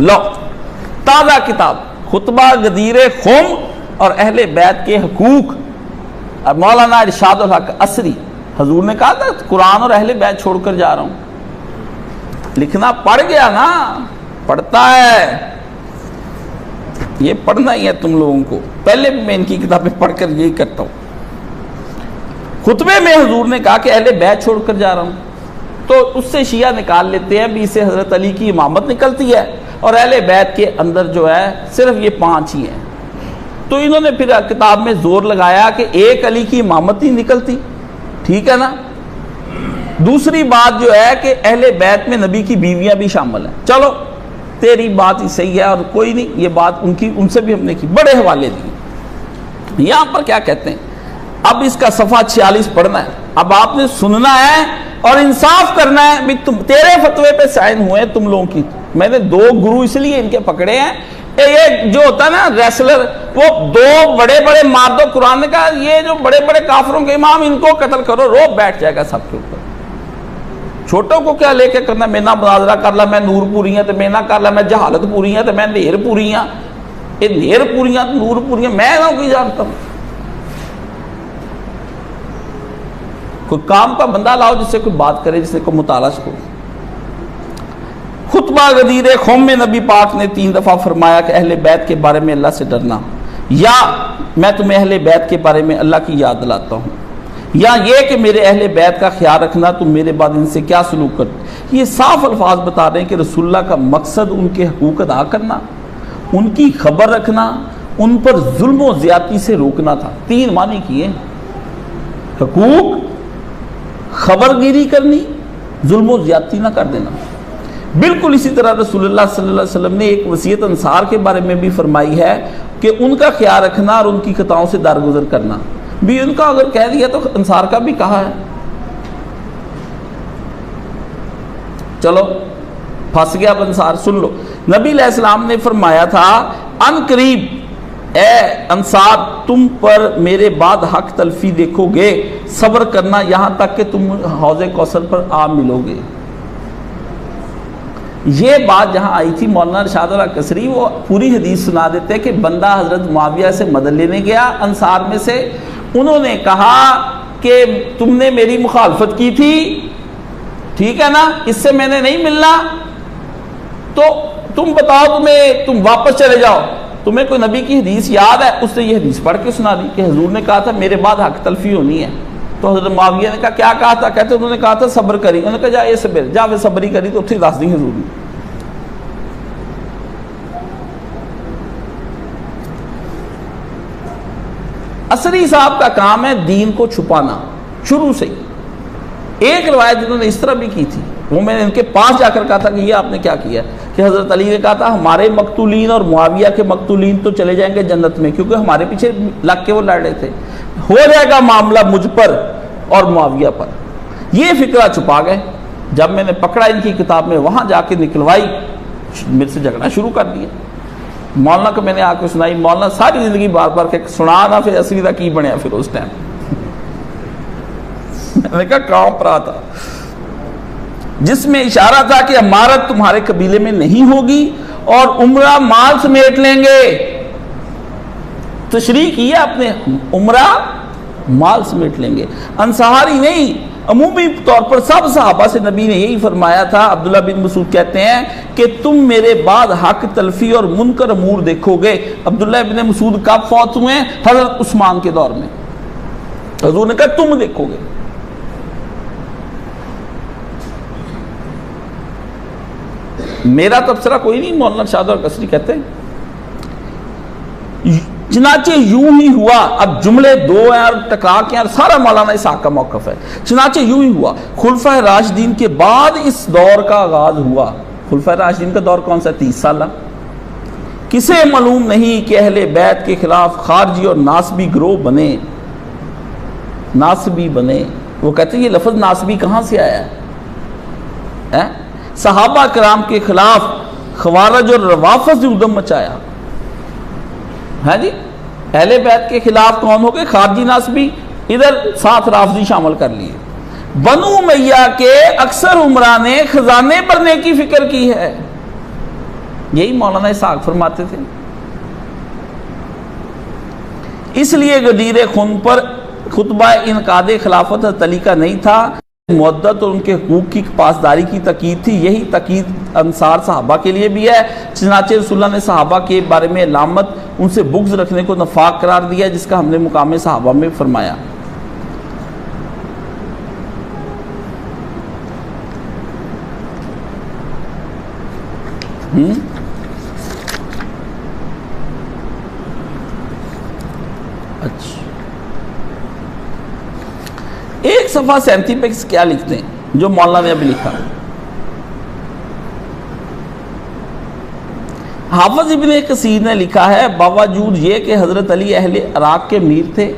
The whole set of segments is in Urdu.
لو تازہ کتاب خطبہ غدیر خم اور اہل بیت کے حقوق. اور مولانا ارشاد الحق عصری حضور نے کہا تھا قرآن اور اہل بیت چھوڑ کر جا رہا ہوں. لکھنا پڑھ گیا نا, پڑھتا ہے, یہ پڑھنا ہی ہے تم لوگوں کو. پہلے بھی میں ان کی کتابیں پڑھ کر یہی کرتا ہوں. خطبے میں حضور نے کہا کہ اہل بیت چھوڑ کر جا رہا ہوں, تو اس سے شیعہ نکال لیتے ہیں بھی اسے حضرت علی کی امامت نکلتی ہے اور اہل بیت کے اندر جو ہے صرف یہ 5 ہی ہیں. تو انہوں نے پھر کتاب میں زور لگایا کہ ایک علی کی امامت نہیں نکلتی, ٹھیک ہے نا. دوسری بات جو ہے کہ اہل بیت میں نبی کی بیویاں بھی شامل ہیں. چلو تیری بات ہی صحیح ہے اور کوئی نہیں, یہ بات ان سے بھی ہم نے کی, بڑے حوالے دیے. یہاں پر کیا کہتے ہیں, اب اس کا صفحہ 46 پڑھنا ہے. اب آپ نے سننا ہے اور انصاف کرنا ہے بھی تیرے فتوے پہ سائن ہوئے ہیں تم لوگوں کی. میں نے 2 گرو اس لیے ان کے پکڑے ہیں, یہ جو ہوتا ہے نا ریسلر, وہ 2 بڑے بڑے مار دو. قرآن نے کہا یہ جو بڑے بڑے کافروں کے امام ان کو قتل کرو, روب بیٹھ جائے گا سب کے اوپر. چھوٹوں کو کیا لے کے کرنا, میں نہ مناظرہ کر لا میں نور پوری ہیں تو میں نہ کر لا میں جہالت پوری ہیں تو میں نیر پوری ہیں. یہ نیر پوری ہیں نور پوری ہیں, میں نہ کوئی جانتا ہوں. کوئی کام کا بندہ لاؤ جس سے کوئی بات کرے, جس سے کوئی مطالعہ کرو. خطبہ غدیر خم میں نبی پاک نے 3 دفعہ فرمایا کہ اہل بیت کے بارے میں اللہ سے ڈرنا, یا میں تمہیں اہل بیت کے بارے میں اللہ کی یاد دلاتا ہوں, یا یہ کہ میرے اہل بیت کا خیال رکھنا, تم میرے بعد ان سے کیا سلوک کرتے. یہ صاف الفاظ بتا رہے ہیں کہ رسول اللہ کا مقصد ان کے حقوق ادا کرنا, ان کی خبر رکھنا, ان پر ظلم و زیادتی سے روکنا تھا. 3 معنی کیے, حقوق, خبرگیری کرنی, ظلم و زیادتی نہ کر دینا. بالکل اسی طرح رسول اللہ صلی اللہ علیہ وسلم نے ایک وصیت انصار کے بارے میں بھی فرمائی ہے کہ ان کا خیال رکھنا اور ان کی خطاؤں سے درگزر کرنا. بھی ان کا اگر کہہ دیا تو انصار کا بھی کہا ہے. چلو پھنس گیا اب انصار. سن لو, نبی علیہ السلام نے فرمایا تھا ان قریب اے انصار تم پر میرے بعد حق تلفی دیکھو گے, صبر کرنا یہاں تک کہ تم حوض کوثر پر آ ملو گے. یہ بات جہاں آئی تھی مولانا ارشاد الحق عصری وہ پوری حدیث سنا دیتے کہ بندہ حضرت معاویہ سے مدد لینے گیا انصار میں سے, انہوں نے کہا کہ تم نے میری مخالفت کی تھی, ٹھیک ہے نا, اس سے میں نے نہیں ملنا, تو تم بتاؤ تم واپس چلے جاؤ, تمہیں کوئی نبی کی حدیث یاد ہے. اس نے یہ حدیث پڑھ کے سنا دی کہ حضور نے کہا تھا میرے بعد حق تلفی ہونی ہے. تو حضرت معاویہ نے کہا کیا کہا تھا, کہتے انہوں نے کہا تھا صبر کری. انہوں نے کہا جا یہ صبر, جا پھر صبر ہی کری تو اتھی دس دی حضور نے. عصری صاحب کا کام ہے دین کو چھپانا شروع سے ہی. ایک روایت جنہوں نے اس طرح بھی کی تھی, وہ میں نے ان کے پاس جا کر کہا تھا کہ یہ آپ نے کیا کیا, کہ حضرت علی نے کہا تھا ہمارے مقتولین اور معاویہ کے مقتولین تو چلے جائیں گے جنت میں, کیونکہ ہمارے پیچھے لگ کے وہ لڑ رہے تھے, ہو جائے گا معاملہ مجھ پر اور معاویہ پر. یہ فکرہ چھپا گئے. جب میں نے پکڑا ان کی کتاب میں, وہاں جا کے نکلوائی, میرے سے جھگڑنا شروع کر دیا. مولانا کو میں نے آ کے سنائی, مولانا ساری زندگی بار بار کہ سنا نا, پھر عصری دا کی بنیا پھر اس ٹائم. میں نے کہا کام پر آتا جس میں اشارہ تھا کہ امارت تمہارے قبیلے میں نہیں ہوگی اور عمرہ مال سمیٹ لیں گے. تشریح کیا اپنے, عمرہ مال سمیٹ لیں گے. انصار ہی نہیں, عمومی طور پر سب صحابہ سے نبی نے یہی فرمایا تھا. عبداللہ بن مسعود کہتے ہیں کہ تم میرے بعد حق تلفی اور منکر امور دیکھو گے. عبداللہ بن مسعود کب فوت ہوئے؟ حضرت عثمان کے دور میں. حضور نے کہا تم دیکھو گے. میرا تبصرہ کوئی نہیں, مولانا ارشاد الحق عصری کہتے ہیں چنانچہ یوں ہی ہوا. اب جملے 2 ہیں اور ٹکرا کے اور سارا مولانا اسحاق کا موقف ہے. چنانچہ یوں ہی ہوا, خلفائے راشدین کے بعد اس دور کا آغاز ہوا. خلفائے راشدین کا دور کون سا؟ 30 سالہ. کسے معلوم نہیں کہ اہل بیت کے خلاف خارجی اور ناسبی گروہ بنے. ناسبی بنے, وہ کہتے ہیں یہ لفظ ناسبی کہاں سے آیا ہے؟ صحابہ کرام کے خلاف خوارج اور روافض نے ادھم مچایا. ہاں جی, اہل بیت کے خلاف کون ہو گئے؟ خارجی ناسبی, ادھر ساتھ رافضی شامل کر لیے. بنو امیہ کے اکثر عمرا نے خزانے بھرنے کی فکر کی ہے. یہی مولانا اسحاق فرماتے تھے۔ اس لیے غدیر خون پر خطبہ انعقاد خلافت حضرت علی کا نہیں تھا، مودت اور ان کے حقوق کی پاسداری کی تاکید تھی۔ یہی تاکید انصار صحابہ کے لیے بھی ہے، چنانچہ رسول اللہ نے صحابہ کے بارے میں علامت ان سے بغض رکھنے کو نفاق قرار دیا، جس کا ہم نے مقام صحابہ میں فرمایا۔ اچھا، ایک صفحہ 37 پہ کیا لکھتے ہیں جو مولانا نے ابھی لکھا؟ حافظ ابن کثیر نے لکھا ہے، باوجود یہ کہ حضرت علی اہل عراق کے امیر تھے،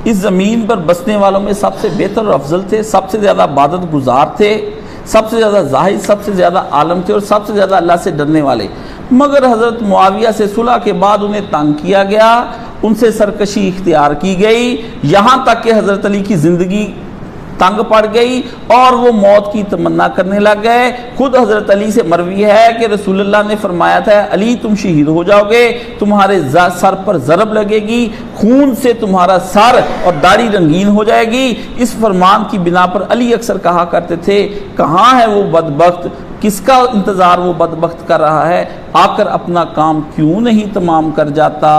اس زمین پر بسنے والوں میں سب سے بہتر اور افضل تھے، سب سے زیادہ عبادت گزار تھے، سب سے زیادہ زاہد، سب سے زیادہ عالم تھے اور سب سے زیادہ اللہ سے ڈرنے والے، مگر حضرت معاویہ سے صلح کے بعد انہیں تنگ کیا گیا، ان سے سرکشی اختیار کی گئی، یہاں تک کہ حضرت علی کی زندگی تنگ پڑ گئی اور وہ موت کی تمنا کرنے لگ گئے۔ خود حضرت علی سے مروی ہے کہ رسول اللہ نے فرمایا تھا، علی تم شہید ہو جاؤ گے، تمہارے سر پر ضرب لگے گی، خون سے تمہارا سر اور داڑھی رنگین ہو جائے گی۔ اس فرمان کی بنا پر علی اکثر کہا کرتے تھے، کہاں ہے وہ بدبخت، کس کا انتظار وہ بدبخت کر رہا ہے، آ کر اپنا کام کیوں نہیں تمام کر جاتا۔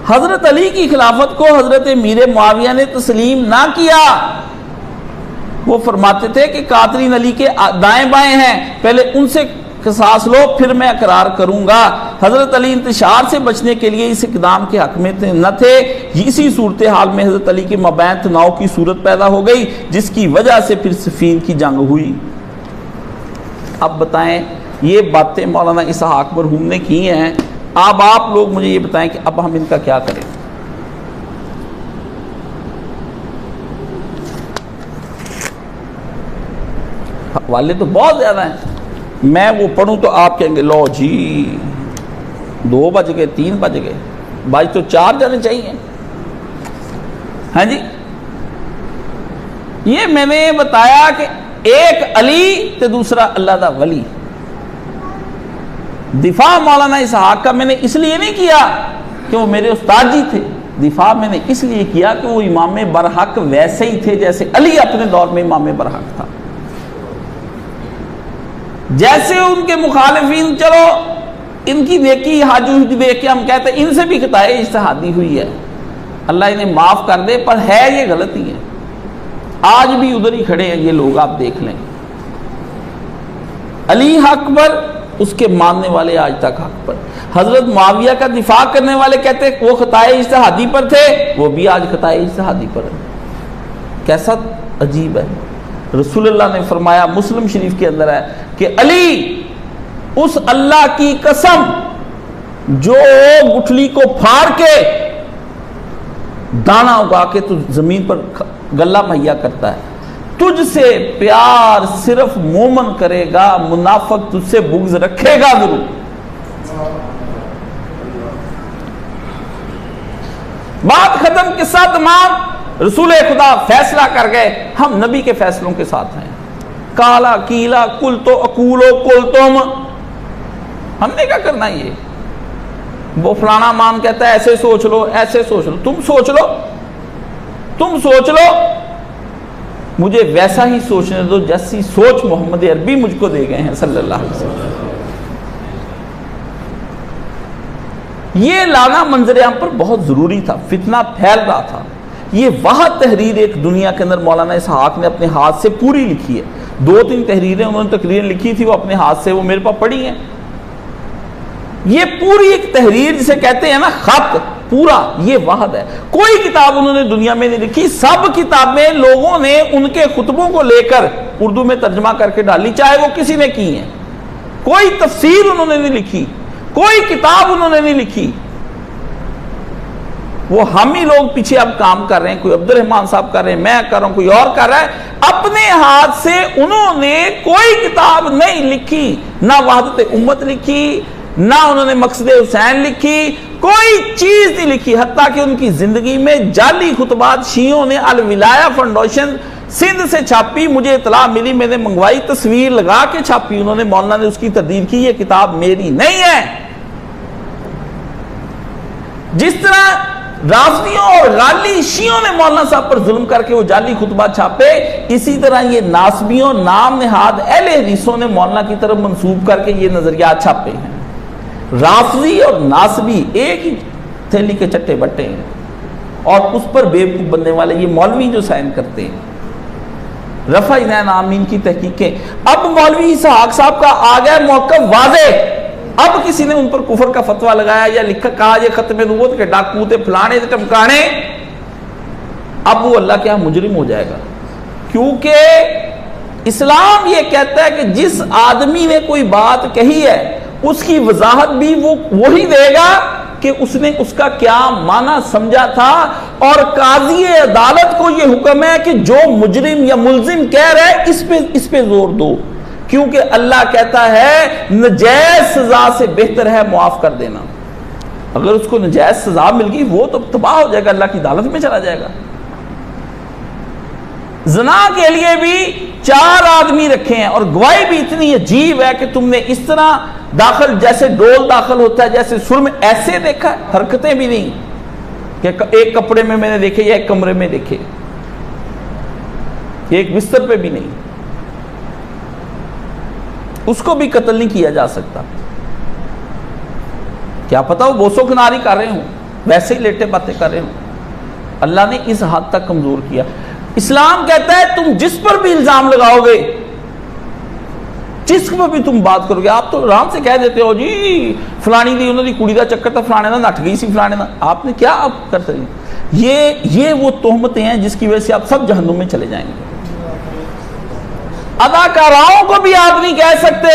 حضرت علی کی خلافت کو حضرت امیر معاویہ نے تسلیم نہ کیا۔ وہ فرماتے تھے کہ قاتلین علی کے دائیں بائیں ہیں، پہلے ان سے قصاص لو پھر میں اقرار کروں گا۔ حضرت علی انتشار سے بچنے کے لیے اس اقدام کے حق میں نہ تھے۔ اسی صورتحال میں حضرت علی کے مابین تناؤ کی صورت پیدا ہو گئی، جس کی وجہ سے پھر صفین کی جنگ ہوئی۔ اب بتائیں، یہ باتیں مولانا اسحاق مرحوم نے کی ہیں، اب آپ لوگ مجھے یہ بتائیں کہ اب ہم ان کا کیا کریں۔ حوالے تو بہت زیادہ ہیں، میں وہ پڑھوں تو آپ کہیں گے لو جی 2 بج گئے 3 بج گئے، بج تو 4 جانے چاہیے۔ ہاں جی، یہ میں نے بتایا کہ ایک علی تے دوسرا اللہ دا ولی۔ دفاع مولانا اسحاق کا میں نے اس لیے نہیں کیا کہ وہ میرے استاد جی تھے، دفاع میں نے اس لیے کیا کہ وہ امام برحق ویسے ہی تھے جیسے علی اپنے دور میں امام برحق تھا۔ جیسے ان کے مخالفین، چلو ان کی نیکی حاجو دیکھ کے ہم کہتے ہیں ان سے بھی خطائے اجتہادی ہوئی ہے، اللہ انہیں معاف کر دے، پر ہے یہ غلطی ہے، آج بھی ادھر ہی کھڑے ہیں یہ لوگ، آپ دیکھ لیں۔ علی حق پر، اس کے ماننے والے آج تک حق پر۔ حضرت معاویہ کا دفاع کرنے والے کہتے ہیں وہ خطائے اجتہادی پر تھے، وہ بھی آج خطائے اجتہادی پر ہے۔ کیسا عجیب ہے۔ رسول اللہ نے فرمایا، مسلم شریف کے اندر ہے کہ علی اس اللہ کی قسم جو گٹھلی کو پھاڑ کے دانا اگا کے تو زمین پر غلہ مہیا کرتا ہے، تجھ سے پیار صرف مومن کرے گا، منافق تجھ سے بغض رکھے گا ضرور۔ بات ختم، قصہ تمام، رسول خدا فیصلہ کر گئے، ہم نبی کے فیصلوں کے ساتھ ہیں۔ کالا کیلا کل تو اکولو کل تم، ہم نے کیا کرنا یہ؟ وہ فلانا مان کہتا ہے ایسے سوچ لو ایسے سوچ لو، تم سوچ لو، تم سوچ لو، مجھے ویسا ہی سوچنے دو جیسی سوچ محمد عربی مجھ کو دے گئے ہیں صلی اللہ علیہ وسلم۔ یہ لانا منظر عام پر بہت ضروری تھا، فتنہ پھیل رہا تھا۔ یہ واحد تحریر ایک دنیا کے اندر مولانا اسحاق نے اپنے ہاتھ سے پوری لکھی ہے، 2-3 تحریریں انہوں نے تقریریں لکھی تھی وہ اپنے ہاتھ سے، وہ میرے پاس پڑھی ہیں۔ یہ پوری ایک تحریر جسے کہتے ہیں نا خط پورا، یہ واحد ہے۔ کوئی کتاب انہوں نے دنیا میں نہیں لکھی، سب کتابیں لوگوں نے ان کے خطبوں کو لے کر اردو میں ترجمہ کر کے ڈالی، چاہے وہ کسی نے کی ہیں۔ کوئی تفسیر انہوں نے نہیں لکھی، کوئی کتاب انہوں نے نہیں لکھی۔ وہ ہم ہی لوگ پیچھے اب کام کر رہے ہیں، کوئی عبد الرحمان صاحب کر رہے ہیں، میں کر رہا ہوں، کوئی اور کر رہا ہے۔ اپنے ہاتھ سے انہوں نے کوئی کتاب نہیں لکھی، نہ وحدت امت لکھی، نہ انہوں نے مقصد حسین لکھی، کوئی چیز نہیں لکھی، حتیٰ کہ ان کی زندگی میں جعلی خطبات شیعوں نے الولایہ فاؤنڈیشن سندھ سے چھاپی، مجھے اطلاع ملی، میں نے منگوائی، تصویر لگا کے چھاپی انہوں نے، مولانا نے اس کی تردید کی، یہ کتاب میری نہیں ہے۔ جس طرح رافضیوں اور غالی شیعوں نے مولانا صاحب پر ظلم کر کے وہ جعلی خطبات چھاپے، اسی طرح یہ ناسبیوں نام نہاد اہل حدیثوں نے مولانا کی طرف منسوب کر کے یہ نظریات چھاپے ہیں۔ رافضی اور ناسبی ایک ہی تھیلی کے چٹے بٹے ہیں، اور اس پر بیوقوف بننے والے یہ مولوی جو سائن کرتے ہیں۔ رفع عینین آمین کی تحقیقیں، اب مولوی اسحاق صاحب کا آ گیا موقف واضح، اب کسی نے ان پر کفر کا فتویٰ لگایا یا لکھا کہا یہ ختم نبوت کے ڈاکو تھے فلانے تھے ٹمکانے، اب وہ اللہ کے ہاں مجرم ہو جائے گا، کیونکہ اسلام یہ کہتا ہے کہ جس آدمی نے کوئی بات کہی ہے اس کی وضاحت بھی وہ وہی دے گا کہ اس نے اس کا کیا معنی سمجھا تھا، اور قاضی عدالت کو یہ حکم ہے کہ جو مجرم یا ملزم کہہ رہا ہے اس پہ زور دو، کیونکہ اللہ کہتا ہے نجائز سزا سے بہتر ہے معاف کر دینا۔ اگر اس کو نجائز سزا مل گئی وہ تو تباہ ہو جائے گا، اللہ کی عدالت میں چلا جائے گا۔ زنا کے لیے بھی 4 آدمی رکھے ہیں، اور گواہی بھی اتنی عجیب ہے کہ تم نے اس طرح داخل جیسے ڈول داخل ہوتا ہے جیسے سر میں، ایسے دیکھا ہے، حرکتیں بھی نہیں کہ ایک کپڑے میں نے دیکھے یا ایک کمرے میں دیکھے، ایک بستر پہ بھی نہیں، اس کو بھی قتل نہیں کیا جا سکتا۔ کیا پتا وہ بوسو کناری کر رہے ہوں، ویسے ہی لیٹے باتیں کر رہے ہوں۔ اللہ نے اس حد تک کمزور کیا۔ اسلام کہتا ہے تم جس پر بھی الزام لگاؤ گے، جس پر بھی تم بات کرو گے، آپ تو آرام سے کہہ دیتے ہو جی فلانی دی انہوں نے کڑی دا چکر تھا، فلانے دا نٹ گئی سی، فلانے دا، آپ نے کیا آپ کر سکتے؟ یہ وہ تہمتیں ہیں جس کی وجہ سے آپ سب جہنم میں چلے جائیں گے۔ اداکاراؤں کو بھی آپ نہیں کہہ سکتے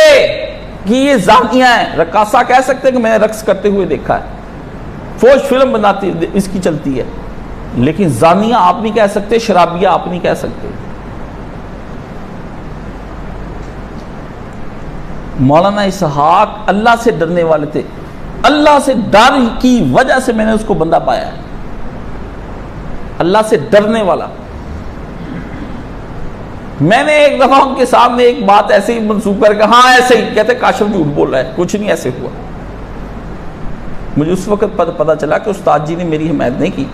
کہ یہ زانیہ ہیں، رقاصہ کہہ سکتے کہ میں نے رقص کرتے ہوئے دیکھا ہے، فوج فلم بناتی اس کی چلتی ہے، لیکن زانیہ آپ نہیں کہہ سکتے، شرابیہ آپ نہیں کہہ سکتے۔ مولانا اسحاق اللہ سے ڈرنے والے تھے، اللہ سے ڈر کی وجہ سے میں نے اس کو بندہ پایا ہے، اللہ سے ڈرنے والا۔ میں نے ایک دفعہ ان کے سامنے ایک بات ایسے ہی منسوخ کر کے ہاں ایسے ہی کہتے کاشف جھوٹ بول رہا ہے، کچھ نہیں ایسے ہوا۔ مجھے اس وقت پتا چلا کہ استاد جی نے میری حمایت نہیں کی۔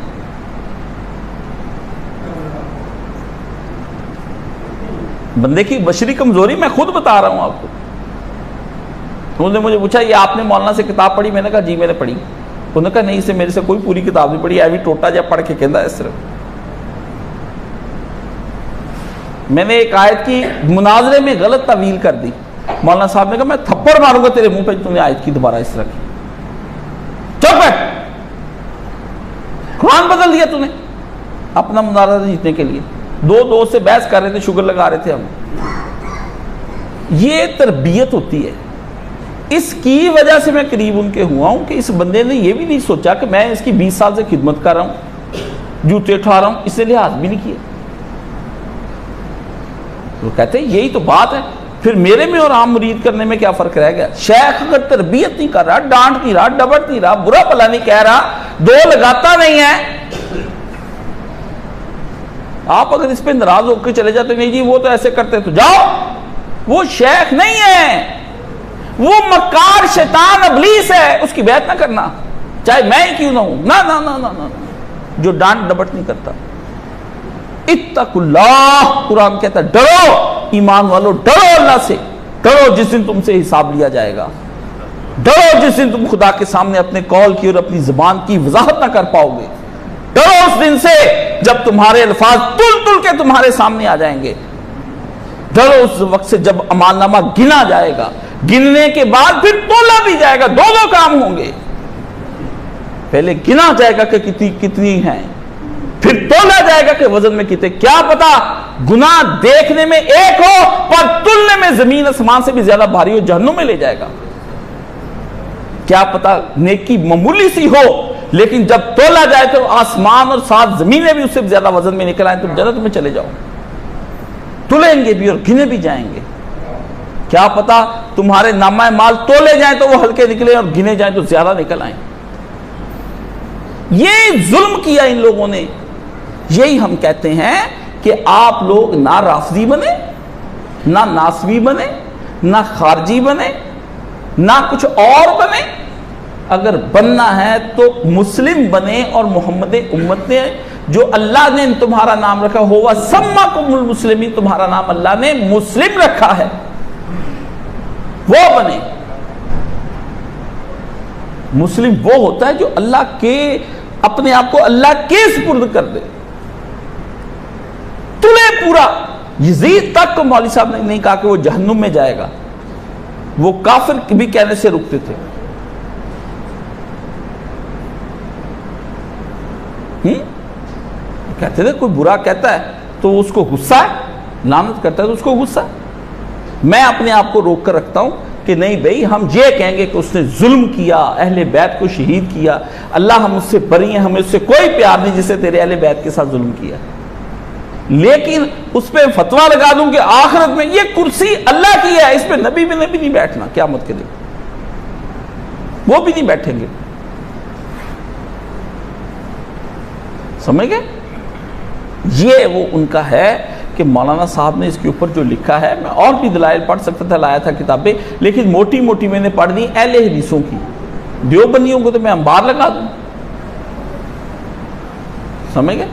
بندے کی بشری کمزوری میں خود بتا رہا ہوں آپ کو۔ انہوں نے مجھے پوچھا یہ آپ نے مولانا سے کتاب پڑھی؟ میں نے کہا جی میں نے پڑھی۔ انہوں نے کہا نہیں اسے میرے سے کوئی پوری کتاب نہیں پڑھی، ایوی ٹوٹا جا پڑھ کے کہندا اس طرح۔ میں نے ایک آیت کی مناظرے میں غلط تعویل کر دی، مولانا صاحب نے کہا میں تھپڑ ماروں گا تیرے منہ پہ تم نے آیت کی دوبارہ اس طرح کی، چپ بیٹھ، قرآن بدل دیا تو نے اپنا مناظرہ جیتنے کے لیے۔ دو دوست سے بحث کر رہے تھے، شوگر لگا رہے تھے ہم۔ یہ تربیت ہوتی ہے، اس کی وجہ سے میں قریب ان کے ہوا ہوں کہ اس بندے نے یہ بھی نہیں سوچا کہ میں اس کی 20 سال سے خدمت کر رہا ہوں، جوتے اٹھا رہا ہوں، اس نے لحاظ بھی نہیں کیا۔ وہ کہتے ہیں یہی تو بات ہے، پھر میرے میں اور عام مرید کرنے میں کیا فرق رہ گیا؟ شیخ اگر تربیت نہیں کر رہا، ڈانٹ نہیں رہا، ڈبٹ نہیں رہا، برا بھلا نہیں کہہ رہا، دو لگاتا نہیں ہے، آپ اگر اس پہ ناراض ہو کے چلے جاتے نہیں جی وہ تو ایسے کرتے تو جاؤ، وہ شیخ نہیں ہے، وہ مکار شیطان ابلیس ہے، اس کی بیعت نہ کرنا چاہے میں ہی کیوں نہ ہوں، نہ جو ڈانٹ ڈبٹ نہیں کرتا۔ اتقوا اللہ، قرآن کہتا ہے ڈرو ایمان والو، ڈرو اللہ سے، ڈرو جس دن تم سے حساب لیا جائے گا، ڈرو جس دن تم خدا کے سامنے اپنے قول کی اور اپنی زبان کی وضاحت نہ کر پاؤ گے، ڈرو اس دن سے جب تمہارے الفاظ تل تل کے تمہارے سامنے آ جائیں گے، ڈرو اس وقت سے جب امان نامہ گنا جائے گا، گننے کے بعد پھر تولا بھی جائے گا، دو کام ہوں گے، پہلے گنا جائے گا کہ کتنی ہیں، پھر تولا جائے گا کہ وزن میں کتنے، کیا پتا گناہ دیکھنے میں ایک ہو پر تلنے میں زمین آسمان سے بھی زیادہ بھاری ہو، جہنم میں لے جائے گا، کیا پتا نیکی معمولی سی ہو لیکن جب تولا جائے تو آسمان اور 7 زمینیں بھی اس سے زیادہ وزن میں نکل آئیں، تم جنت میں چلے جاؤ، تلیں گے بھی اور گنے بھی جائیں گے، کیا پتا تمہارے نامہ مال تولے جائیں تو وہ ہلکے نکلیں اور گنے جائیں تو زیادہ نکل آئیں۔ یہ ظلم کیا ان لوگوں نے. یہی ہم کہتے ہیں کہ آپ لوگ نہ رافضی بنے، نہ ناسبی بنے، نہ خارجی بنے، نہ کچھ اور بنے. اگر بننا ہے تو مسلم بنے، اور محمد امت نے جو اللہ نے تمہارا نام رکھا ہوا سماکم المسلمین، تمہارا نام اللہ نے مسلم رکھا ہے، وہ بنے. مسلم وہ ہوتا ہے جو اللہ کے اپنے آپ کو اللہ کے سپرد کر دے. تلے پورا یزید تک کو مولوی صاحب نے نہیں کہا کہ وہ جہنم میں جائے گا، وہ کافر بھی کہنے سے رکتے تھے. کہتے تھے کوئی برا کہتا ہے تو اس کو غصہ ہے، لعنت کرتا ہے تو اس کو غصہ ہے. میں اپنے آپ کو روک کر رکھتا ہوں کہ نہیں بھئی، ہم یہ کہیں گے کہ اس نے ظلم کیا، اہل بیت کو شہید کیا، اللہ ہم اس سے بری ہیں، ہمیں اس سے کوئی پیار نہیں جسے تیرے اہل بیت کے ساتھ ظلم کیا. لیکن اس پہ فتویٰ لگا دوں کہ آخرت میں یہ کرسی اللہ کی ہے، اس پہ نبی بھی نہیں بیٹھنا قیامت کے دن، وہ بھی نہیں بیٹھیں گے. سمجھ گئے؟ یہ وہ ان کا ہے کہ مولانا صاحب نے اس کے اوپر جو لکھا ہے، میں اور بھی دلائل پڑھ سکتا تھا، لایا تھا کتابیں، لیکن موٹی موٹی میں نے پڑھ دی اہل حدیثوں کی. دیوبندیوں کو تو میں انبار لگا دوں. سمجھ گئے؟